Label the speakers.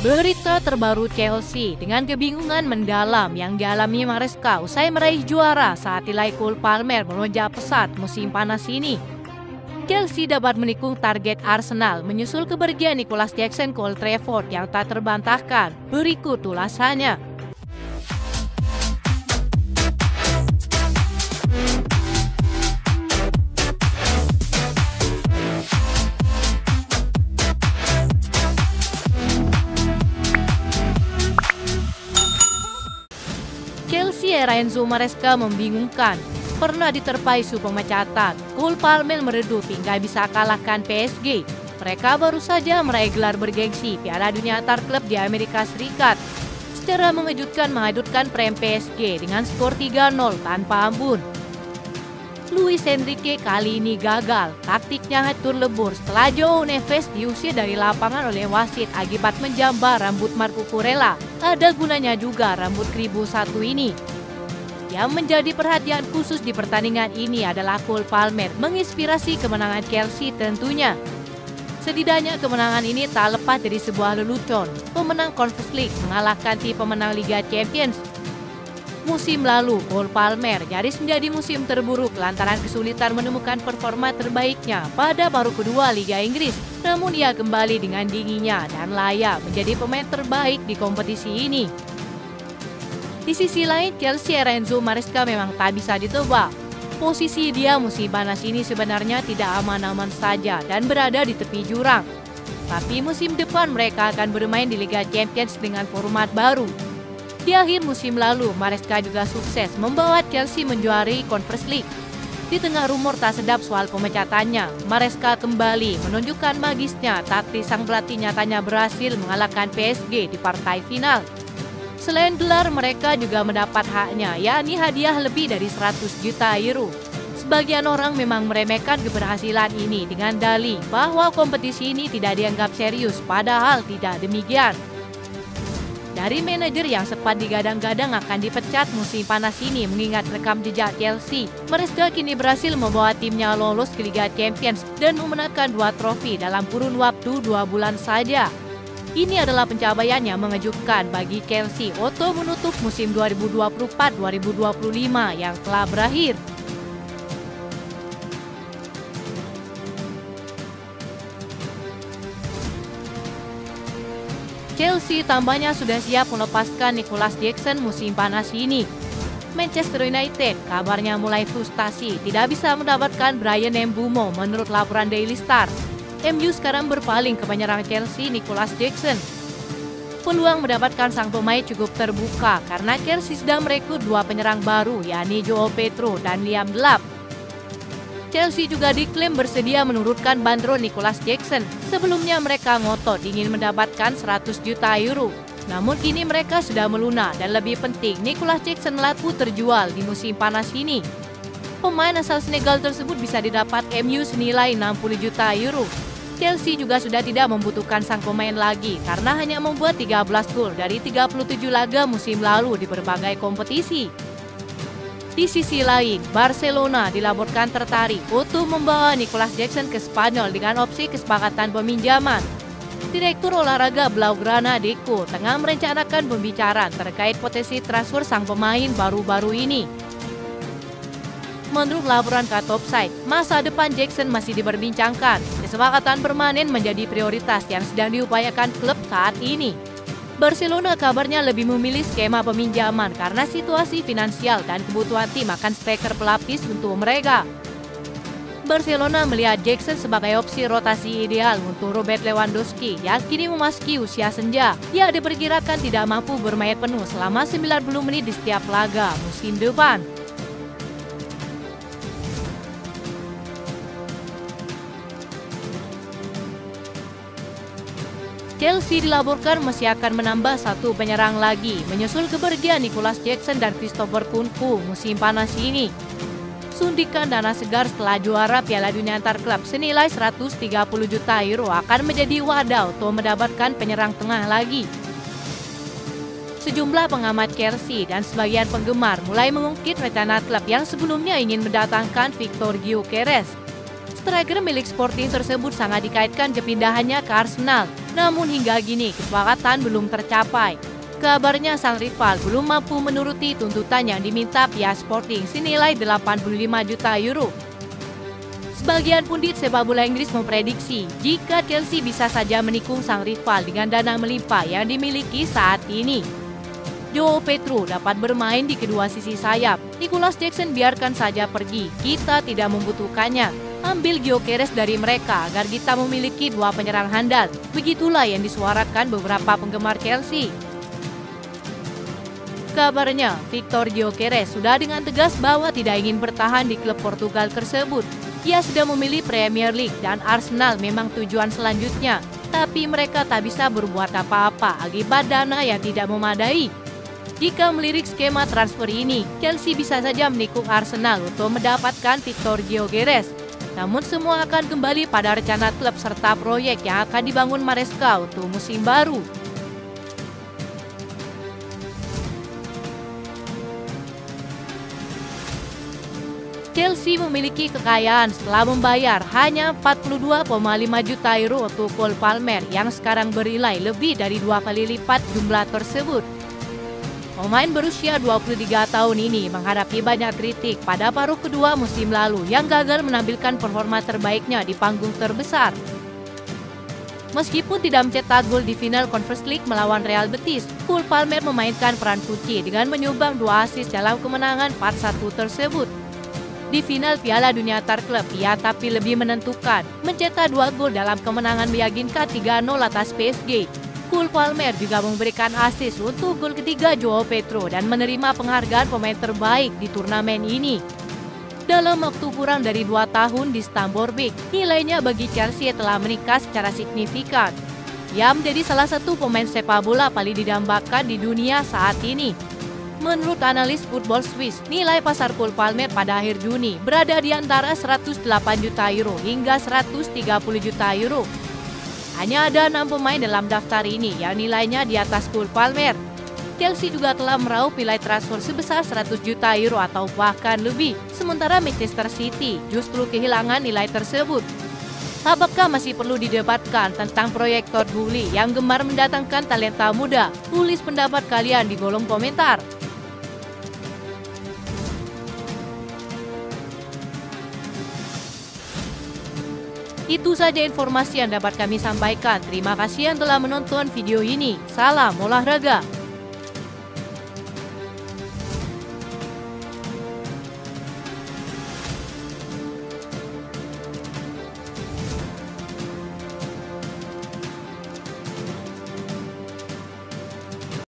Speaker 1: Berita terbaru Chelsea dengan kebingungan mendalam yang dialami Maresca usai meraih juara saat nilai Cole Palmer melonjak pesat musim panas ini. Chelsea dapat menikung target Arsenal menyusul kepergian Nicholas Jackson ke Old Trafford yang tak terbantahkan. Berikut ulasannya. Chelsea era Enzo Maresca membingungkan. Pernah diterpa isu pemecatan, Cole Palmer meredup hingga bisa kalahkan PSG. Mereka baru saja meraih gelar bergengsi Piala Dunia antar klub di Amerika Serikat. Secara mengejutkan menghadutkan prem PSG dengan skor 3-0 tanpa ampun. Luis Enrique kali ini gagal, taktiknya hancur lebur setelah João Neves diusir dari lapangan oleh wasit akibat menjambar rambut Marco Kurela. Ada gunanya juga rambut keribu satu ini. Yang menjadi perhatian khusus di pertandingan ini adalah Cole Palmer menginspirasi kemenangan Chelsea tentunya. Setidaknya kemenangan ini tak lepas dari sebuah lelucon. Pemenang Conference League mengalahkan tim pemenang Liga Champions. Musim lalu, Cole Palmer nyaris menjadi musim terburuk lantaran kesulitan menemukan performa terbaiknya pada paruh kedua Liga Inggris. Namun ia kembali dengan dinginnya dan layak menjadi pemain terbaik di kompetisi ini. Di sisi lain, Chelsea era Enzo Maresca memang tak bisa ditebak. Posisi dia musim panas ini sebenarnya tidak aman-aman saja dan berada di tepi jurang. Tapi musim depan mereka akan bermain di Liga Champions dengan format baru. Di akhir musim lalu, Maresca juga sukses membawa Chelsea menjuarai Conference League. Di tengah rumor tak sedap soal pemecatannya, Maresca kembali menunjukkan magisnya taktik sang pelatih nyatanya berhasil mengalahkan PSG di partai final. Selain gelar, mereka juga mendapat haknya, yakni hadiah lebih dari 100 juta euro. Sebagian orang memang meremehkan keberhasilan ini dengan dalih bahwa kompetisi ini tidak dianggap serius, padahal tidak demikian. Dari manajer yang sempat digadang-gadang akan dipecat musim panas ini mengingat rekam jejak Chelsea, Maresca kini berhasil membawa timnya lolos ke Liga Champions dan memenangkan 2 trofi dalam kurun waktu 2 bulan saja. Ini adalah pencapaian yang mengejutkan bagi Chelsea untuk menutup musim 2024-2025 yang telah berakhir. Chelsea tampaknya sudah siap melepaskan Nicholas Jackson musim panas ini. Manchester United kabarnya mulai frustasi tidak bisa mendapatkan Bryan Mbeumo menurut laporan Daily Star. MU sekarang berpaling ke penyerang Chelsea Nicholas Jackson. Peluang mendapatkan sang pemain cukup terbuka karena Chelsea sedang merekrut 2 penyerang baru yakni Joao Pedro dan Liam Delap. Chelsea juga diklaim bersedia menurunkan bandrol Nicholas Jackson. Sebelumnya mereka ngotot ingin mendapatkan 100 juta euro. Namun kini mereka sudah melunak dan lebih penting Nicholas Jackson laku terjual di musim panas ini. Pemain asal Senegal tersebut bisa didapat MU senilai 60 juta euro. Chelsea juga sudah tidak membutuhkan sang pemain lagi karena hanya membuat 13 gol dari 37 laga musim lalu di berbagai kompetisi. Di sisi lain, Barcelona dilaporkan tertarik untuk membawa Nicholas Jackson ke Spanyol dengan opsi kesepakatan peminjaman. Direktur olahraga Blaugrana Deco tengah merencanakan pembicaraan terkait potensi transfer sang pemain baru-baru ini. Menurut laporan Cut Offside, masa depan Jackson masih diperbincangkan. Kesepakatan permanen menjadi prioritas yang sedang diupayakan klub saat ini. Barcelona kabarnya lebih memilih skema peminjaman karena situasi finansial dan kebutuhan tim akan striker pelapis untuk mereka. Barcelona melihat Jackson sebagai opsi rotasi ideal untuk Robert Lewandowski yang kini memasuki usia senja. Ia diperkirakan tidak mampu bermain penuh selama 90 menit di setiap laga musim depan. Chelsea dilaporkan masih akan menambah 1 penyerang lagi menyusul kepergian Nicholas Jackson dan Christopher Nkunku musim panas ini. Suntikan dana segar setelah juara Piala Dunia antar klub senilai 130 juta euro akan menjadi wadah untuk mendapatkan penyerang tengah lagi. Sejumlah pengamat Chelsea dan sebagian penggemar mulai mengungkit rencana klub yang sebelumnya ingin mendatangkan Victor Gyökeres. Striker milik Sporting tersebut sangat dikaitkan kepindahannya ke Arsenal. Namun hingga kini kesepakatan belum tercapai. Kabarnya sang rival belum mampu menuruti tuntutan yang diminta pihak Sporting senilai 85 juta euro. Sebagian pundit sepak bola Inggris memprediksi jika Chelsea bisa saja menikung sang rival dengan dana melimpah yang dimiliki saat ini. Joao Pedro dapat bermain di kedua sisi sayap. Nicholas Jackson biarkan saja pergi, kita tidak membutuhkannya. Ambil Gyökeres dari mereka agar kita memiliki dua penyerang handal. Begitulah yang disuarakan beberapa penggemar Chelsea. Kabarnya, Victor Gyökeres sudah dengan tegas bahwa tidak ingin bertahan di klub Portugal tersebut. Ia sudah memilih Premier League dan Arsenal memang tujuan selanjutnya. Tapi mereka tak bisa berbuat apa-apa akibat dana yang tidak memadai. Jika melirik skema transfer ini, Chelsea bisa saja menikung Arsenal untuk mendapatkan Victor Gyökeres. Namun semua akan kembali pada rencana klub serta proyek yang akan dibangun Maresca untuk musim baru. Chelsea memiliki kekayaan setelah membayar hanya 42,5 juta euro untuk Cole Palmer yang sekarang bernilai lebih dari 2 kali lipat jumlah tersebut. Pemain berusia 23 tahun ini menghadapi banyak kritik pada paruh kedua musim lalu yang gagal menampilkan performa terbaiknya di panggung terbesar. Meskipun tidak mencetak gol di final Conference League melawan Real Betis, Cole Palmer memainkan peran kunci dengan menyumbang 2 assist dalam kemenangan 4-1 tersebut. Di final Piala Dunia Antar Klub, ia tapi lebih menentukan, mencetak 2 gol dalam kemenangan meyakinkan 3-0 atas PSG. Cole Palmer juga memberikan assist untuk gol ketiga Joao Pedro dan menerima penghargaan pemain terbaik di turnamen ini. Dalam waktu kurang dari 2 tahun di Stamford Bridge, nilainya bagi Chelsea telah meningkat secara signifikan. Ia menjadi salah satu pemain sepak bola paling didambakan di dunia saat ini. Menurut analis Football Swiss, nilai pasar Cole Palmer pada akhir Juni berada di antara 108 juta euro hingga 130 juta euro. Hanya ada 6 pemain dalam daftar ini yang nilainya di atas Cole Palmer. Chelsea juga telah meraup nilai transfer sebesar 100 juta euro atau bahkan lebih, sementara Manchester City justru kehilangan nilai tersebut. Apakah masih perlu didebatkan tentang proyek Todd Boehly yang gemar mendatangkan talenta muda? Tulis pendapat kalian di kolom komentar. Itu saja informasi yang dapat kami sampaikan. Terima kasih yang telah menonton video ini. Salam olahraga.